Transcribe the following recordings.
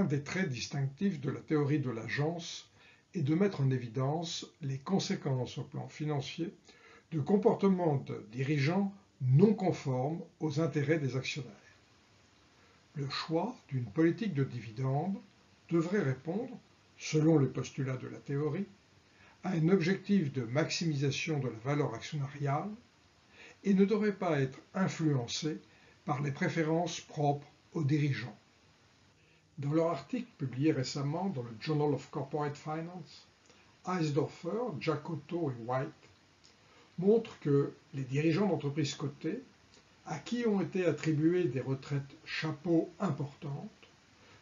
L'un des traits distinctifs de la théorie de l'agence est de mettre en évidence les conséquences au plan financier de comportements de dirigeants non conformes aux intérêts des actionnaires. Le choix d'une politique de dividendes devrait répondre, selon les postulats de la théorie, à un objectif de maximisation de la valeur actionnariale et ne devrait pas être influencé par les préférences propres aux dirigeants. Dans leur article publié récemment dans le Journal of Corporate Finance, Eisdorfer, Giacotto et White montrent que les dirigeants d'entreprises cotées, à qui ont été attribuées des retraites chapeau importantes,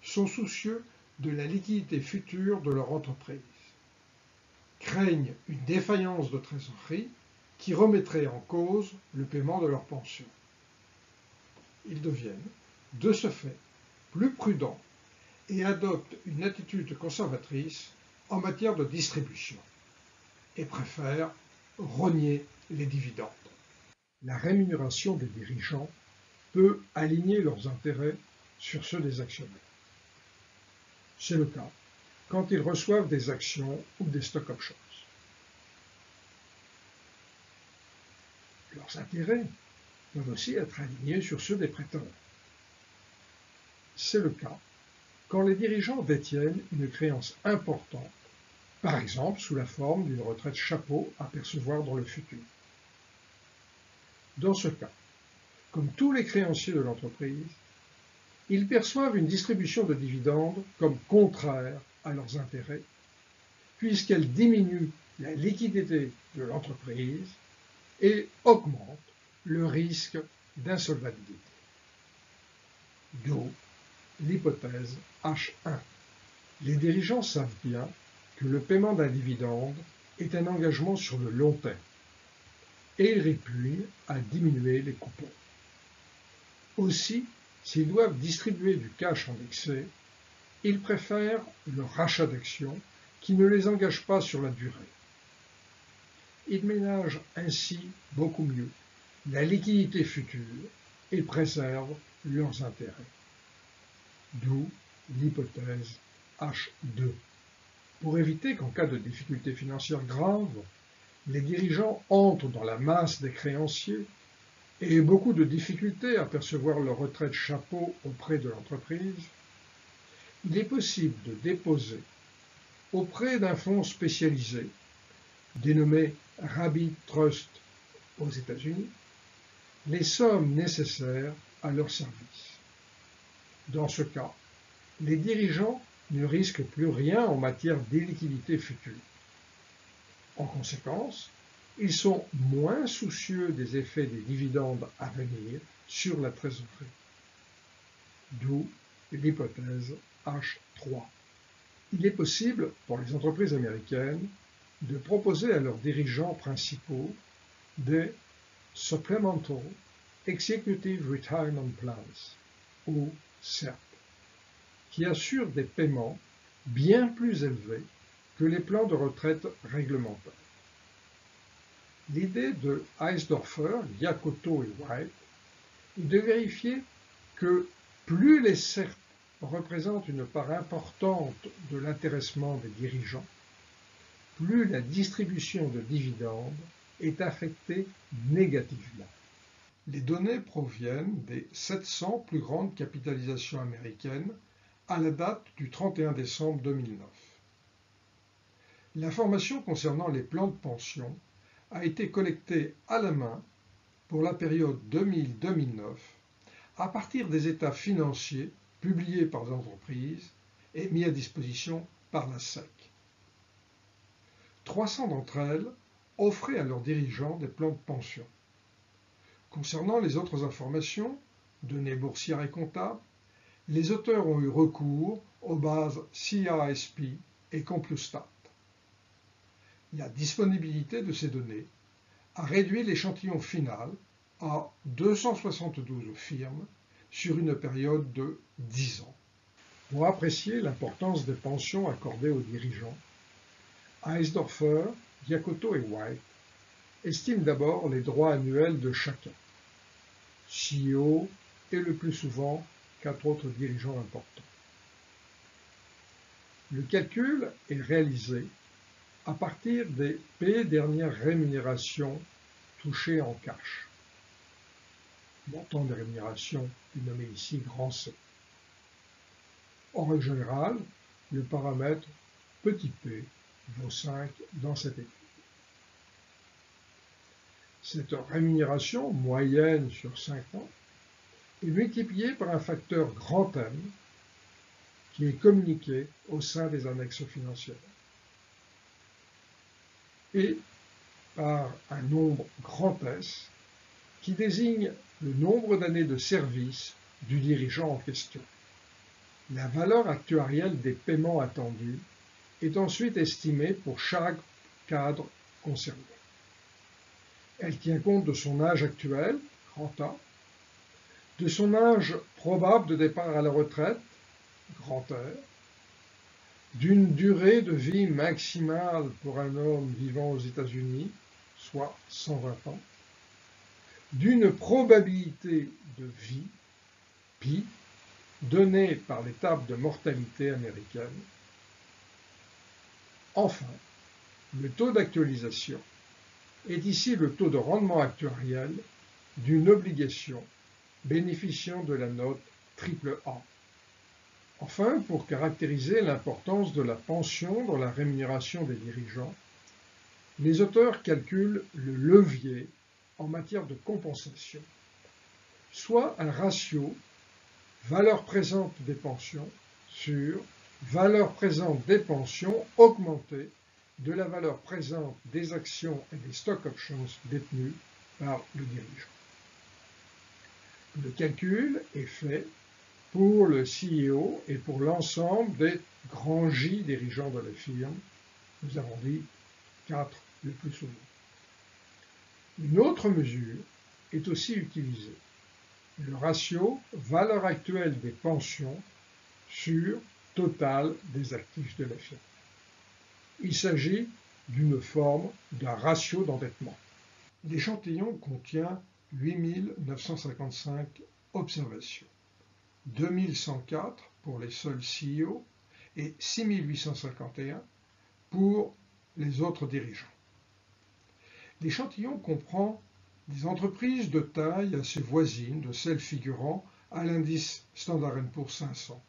sont soucieux de la liquidité future de leur entreprise, craignent une défaillance de trésorerie qui remettrait en cause le paiement de leur pension. Ils deviennent, de ce fait, plus prudents et adoptent une attitude conservatrice en matière de distribution et préfèrent rogner les dividendes. La rémunération des dirigeants peut aligner leurs intérêts sur ceux des actionnaires. C'est le cas quand ils reçoivent des actions ou des stock options. Leurs intérêts peuvent aussi être alignés sur ceux des prêteurs. C'est le cas quand les dirigeants détiennent une créance importante, par exemple sous la forme d'une retraite chapeau à percevoir dans le futur. Dans ce cas, comme tous les créanciers de l'entreprise, ils perçoivent une distribution de dividendes comme contraire à leurs intérêts, puisqu'elle diminue la liquidité de l'entreprise et augmente le risque d'insolvabilité. D'où l'hypothèse H1. Les dirigeants savent bien que le paiement d'un dividende est un engagement sur le long terme et ils répugnent à diminuer les coupons. Aussi, s'ils doivent distribuer du cash en excès, ils préfèrent le rachat d'actions qui ne les engage pas sur la durée. Ils ménagent ainsi beaucoup mieux la liquidité future et préservent leurs intérêts. D'où l'hypothèse H2. Pour éviter qu'en cas de difficultés financières graves, les dirigeants entrent dans la masse des créanciers et aient beaucoup de difficultés à percevoir leur retraite chapeau auprès de l'entreprise, il est possible de déposer auprès d'un fonds spécialisé, dénommé Rabbit Trust aux États-Unis, les sommes nécessaires à leur service. Dans ce cas, les dirigeants ne risquent plus rien en matière d'illiquidité future. En conséquence, ils sont moins soucieux des effets des dividendes à venir sur la trésorerie. D'où l'hypothèse H3. Il est possible pour les entreprises américaines de proposer à leurs dirigeants principaux des Supplemental Executive Retirement Plans, ou SERP, qui assurent des paiements bien plus élevés que les plans de retraite réglementaires. L'idée de Eisdorfer, Giacotto et White est de vérifier que plus les SERP représentent une part importante de l'intéressement des dirigeants, plus la distribution de dividendes est affectée négativement. Les données proviennent des 700 plus grandes capitalisations américaines à la date du 31 décembre 2009. L'information concernant les plans de pension a été collectée à la main pour la période 2000-2009 à partir des états financiers publiés par les entreprises et mis à disposition par la SEC. 300 d'entre elles offraient à leurs dirigeants des plans de pension. Concernant les autres informations, données boursières et comptables, les auteurs ont eu recours aux bases CISP et Compustat. La disponibilité de ces données a réduit l'échantillon final à 272 firmes sur une période de 10 ans. Pour apprécier l'importance des pensions accordées aux dirigeants, Eisdorfer, Giacotto et White estiment d'abord les droits annuels de chacun, CEO et le plus souvent 4 autres dirigeants importants. Le calcul est réalisé à partir des P dernières rémunérations touchées en cash. Montant des rémunérations est nommé ici grand C. En règle générale, le paramètre petit p vaut 5 dans cette étude. Cette rémunération moyenne sur 5 ans est multipliée par un facteur grand M qui est communiqué au sein des annexes financières et par un nombre grand S qui désigne le nombre d'années de service du dirigeant en question. La valeur actuarielle des paiements attendus est ensuite estimée pour chaque cadre concerné. Elle tient compte de son âge actuel, grand A, de son âge probable de départ à la retraite, grand R, d'une durée de vie maximale pour un homme vivant aux États-Unis, soit 120 ans, d'une probabilité de vie, pi, donnée par les tables de mortalité américaines. Enfin, le taux d'actualisation est ici le taux de rendement actuariel d'une obligation bénéficiant de la note AAA. Enfin, pour caractériser l'importance de la pension dans la rémunération des dirigeants, les auteurs calculent le levier en matière de compensation, soit un ratio valeur présente des pensions sur valeur présente des pensions augmentée de la valeur présente des actions et des stock options détenues par le dirigeant. Le calcul est fait pour le CEO et pour l'ensemble des grands J dirigeants de la firme. Nous avons dit 4 le plus souvent. Une autre mesure est aussi utilisée. Le ratio valeur actuelle des pensions sur total des actifs de la firme. Il s'agit d'une forme d'un ratio d'endettement. L'échantillon contient 8955 observations, 2104 pour les seuls CEO et 6851 pour les autres dirigeants. L'échantillon comprend des entreprises de taille assez voisine de celles figurant à l'indice Standard & Poor's 500.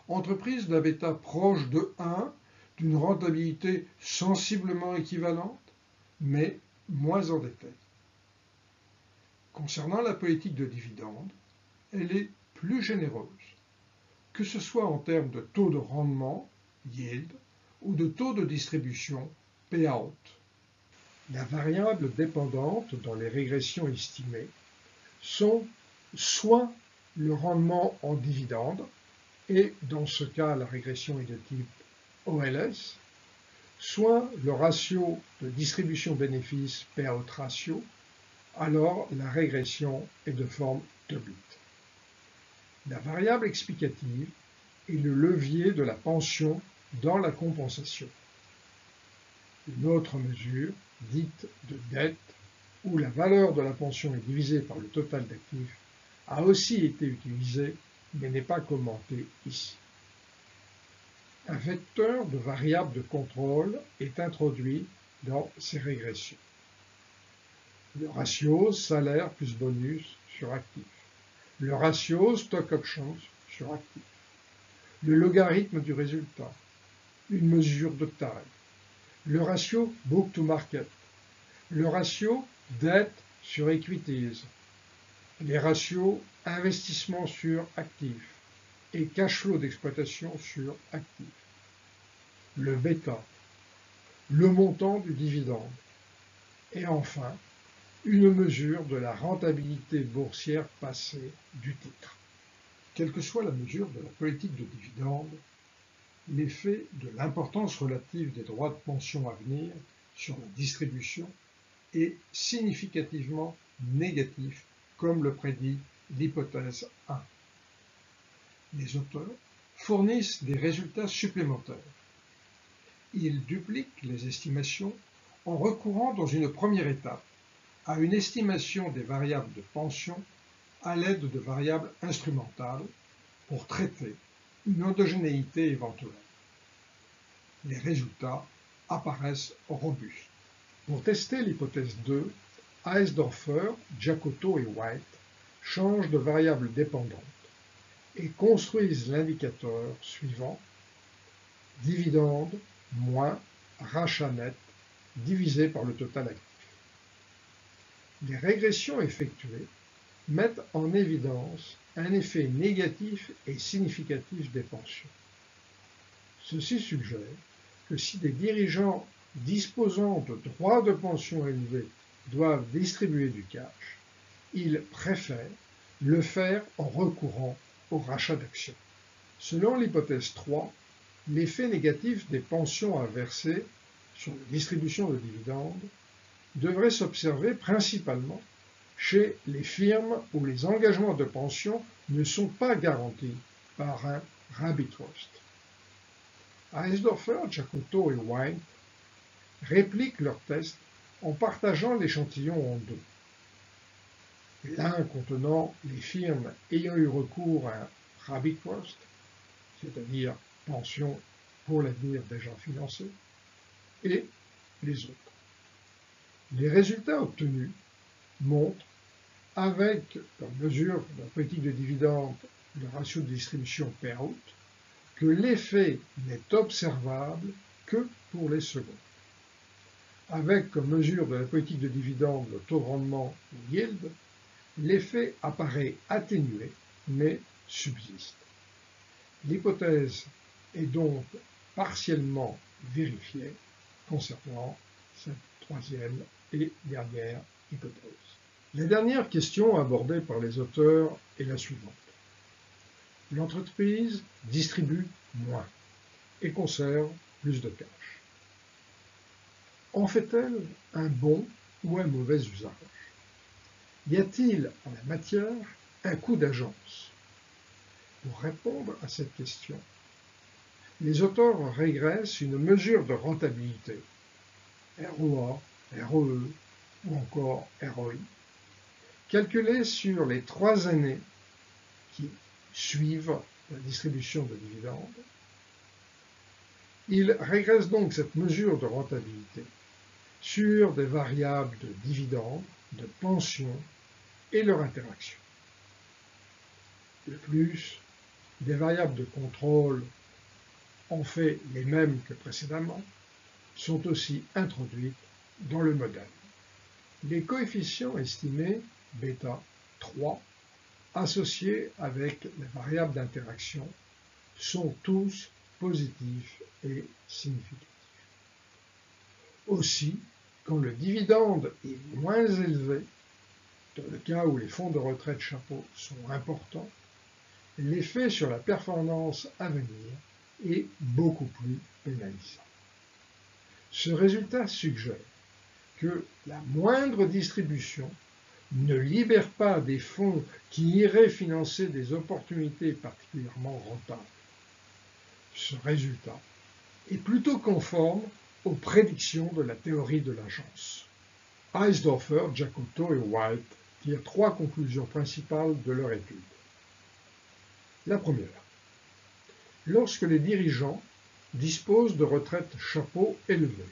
Entreprises d'un bêta proche de 1, d'une rentabilité sensiblement équivalente, mais moins en détail. Concernant la politique de dividendes, elle est plus généreuse, que ce soit en termes de taux de rendement, yield, ou de taux de distribution, payout. La variable dépendante dans les régressions estimées sont soit le rendement en dividendes, et dans ce cas la régression est de type OLS, soit le ratio de distribution bénéfice payout ratio, alors la régression est de forme Tobit. La variable explicative est le levier de la pension dans la compensation. Une autre mesure, dite de dette, où la valeur de la pension est divisée par le total d'actifs, a aussi été utilisée, mais n'est pas commentée ici. Un vecteur de variables de contrôle est introduit dans ces régressions. Le ratio salaire plus bonus sur actif. Le ratio stock options sur actif. Le logarithme du résultat. Une mesure de taille. Le ratio book to market. Le ratio dette sur equities. Les ratios investissement sur actifs et cash flow d'exploitation sur actifs. Le bêta. Le montant du dividende. Et enfin, une mesure de la rentabilité boursière passée du titre. Quelle que soit la mesure de la politique de dividende, l'effet de l'importance relative des droits de pension à venir sur la distribution est significativement négatif, comme le prédit l'hypothèse 1. Les auteurs fournissent des résultats supplémentaires. Ils dupliquent les estimations en recourant dans une première étape à une estimation des variables de pension à l'aide de variables instrumentales pour traiter une endogénéité éventuelle. les résultats apparaissent robustes. Pour tester l'hypothèse 2, Eisdorfer, Giacotto et White changent de variable dépendante et construisent l'indicateur suivant: dividende moins rachat net divisé par le total actif. Les régressions effectuées mettent en évidence un effet négatif et significatif des pensions. Ceci suggère que si des dirigeants disposant de droits de pension élevés doivent distribuer du cash, ils préfèrent le faire en recourant au rachat d'actions. Selon l'hypothèse 3, l'effet négatif des pensions à verser sur la distribution de dividendes devrait s'observer principalement chez les firmes où les engagements de pension ne sont pas garantis par un Rabbit Trust. Eisdorfer, Giacotto et White répliquent leur test en partageant l'échantillon en deux. L'un contenant les firmes ayant eu recours à un Rabbit Trust, c'est-à-dire pension pour l'avenir déjà financé, et les autres. Les résultats obtenus montrent, avec comme mesure de la politique de dividende le ratio de distribution payout, que l'effet n'est observable que pour les seconds. Avec comme mesure de la politique de dividende le taux de rendement ou yield, l'effet apparaît atténué mais subsiste. L'hypothèse est donc partiellement vérifiée concernant cette troisième et dernière hypothèse. La dernière question abordée par les auteurs est la suivante. L'entreprise distribue moins et conserve plus de cash. En fait-elle un bon ou un mauvais usage? Y a-t-il en la matière un coût d'agence? Pour répondre à cette question, les auteurs régressent une mesure de rentabilité, ROA, ROE ou encore ROI, calculée sur les 3 années qui suivent la distribution de dividendes. Ils régressent donc cette mesure de rentabilité sur des variables de dividendes, de pension et leur interaction. De plus, des variables de contrôle, en fait les mêmes que précédemment, sont aussi introduites dans le modèle. Les coefficients estimés, bêta 3, associés avec les variables d'interaction, sont tous positifs et significatifs. Aussi, quand le dividende est moins élevé, dans le cas où les fonds de retraite chapeau sont importants, l'effet sur la performance à venir est beaucoup plus pénalisant. Ce résultat suggère que la moindre distribution ne libère pas des fonds qui iraient financer des opportunités particulièrement rentables. Ce résultat est plutôt conforme aux prédictions de la théorie de l'agence. Eisdorfer, Giacotto et White tirent 3 conclusions principales de leur étude. La première, lorsque les dirigeants disposent de retraites chapeau élevées,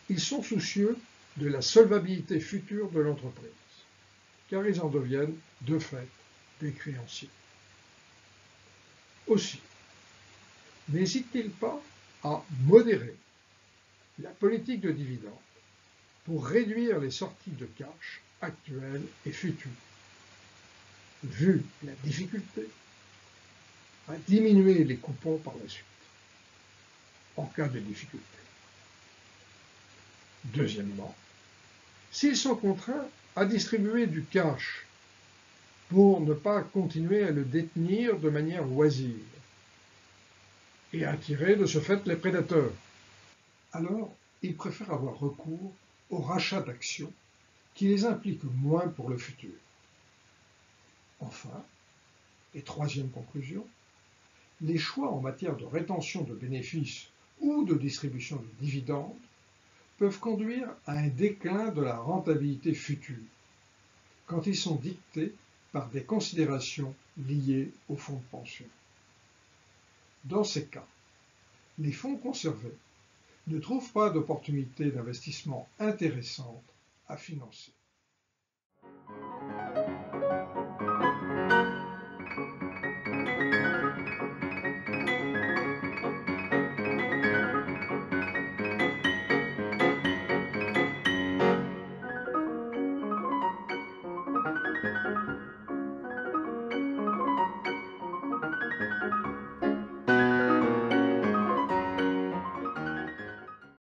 ils sont soucieux de la solvabilité future de l'entreprise, car ils en deviennent, de fait, des créanciers. Aussi, n'hésitent-ils pas à modérer la politique de dividendes pour réduire les sorties de cash actuelles et futures, vu la difficulté à diminuer les coupons par la suite, en cas de difficulté. Deuxièmement, s'ils sont contraints à distribuer du cash pour ne pas continuer à le détenir de manière oisive et attirer de ce fait les prédateurs, alors ils préfèrent avoir recours au rachat d'actions qui les implique moins pour le futur. Enfin, et troisième conclusion, les choix en matière de rétention de bénéfices ou de distribution de dividendes peuvent conduire à un déclin de la rentabilité future, quand ils sont dictés par des considérations liées au fonds de pension. Dans ces cas, les fonds conservés ne trouvent pas d'opportunités d'investissement intéressantes à financer.